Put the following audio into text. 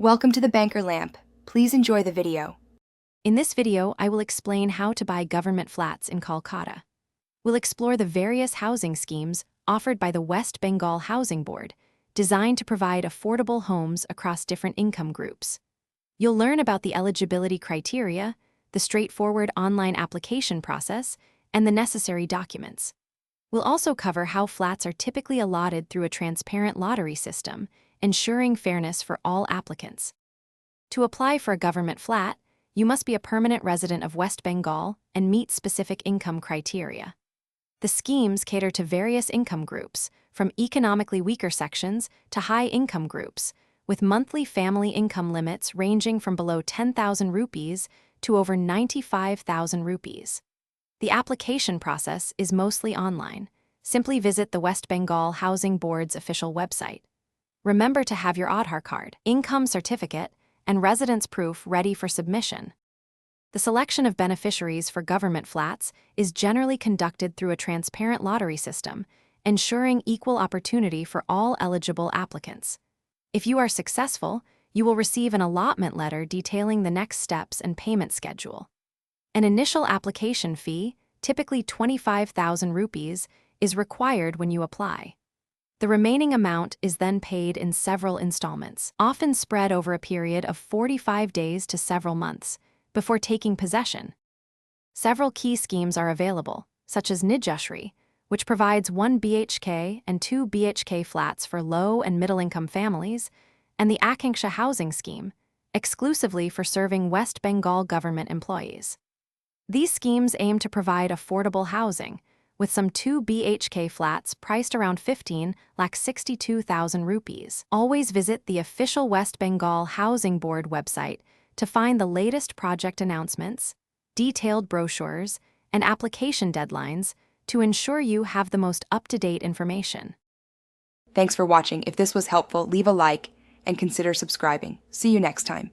Welcome to the Banker Lamp. Please enjoy the video. In this video, I will explain how to buy government flats in Kolkata. We'll explore the various housing schemes offered by the West Bengal Housing Board, designed to provide affordable homes across different income groups. You'll learn about the eligibility criteria, the straightforward online application process, and the necessary documents. We'll also cover how flats are typically allotted through a transparent lottery system, ensuring fairness for all applicants. To apply for a government flat, you must be a permanent resident of West Bengal and meet specific income criteria. The schemes cater to various income groups, from economically weaker sections to high-income groups, with monthly family income limits ranging from below 10,000 rupees to over 95,000 rupees. The application process is mostly online. Simply visit the West Bengal Housing Board's official website. Remember to have your Aadhaar card, income certificate, and residence proof ready for submission. The selection of beneficiaries for government flats is generally conducted through a transparent lottery system, ensuring equal opportunity for all eligible applicants. If you are successful, you will receive an allotment letter detailing the next steps and payment schedule. An initial application fee, typically 25,000 rupees, is required when you apply. The remaining amount is then paid in several installments, often spread over a period of 45 days to several months, before taking possession. Several key schemes are available, such as Nijashri, which provides 1 BHK and 2 BHK flats for low and middle-income families, and the Akanksha housing scheme, exclusively for serving West Bengal government employees. These schemes aim to provide affordable housing, with some 2 BHK flats priced around 15,62,000 rupees. Always visit the official West Bengal Housing Board website to find the latest project announcements, detailed brochures, and application deadlines to ensure you have the most up-to-date information. Thanks for watching. If this was helpful, leave a like and consider subscribing. See you next time.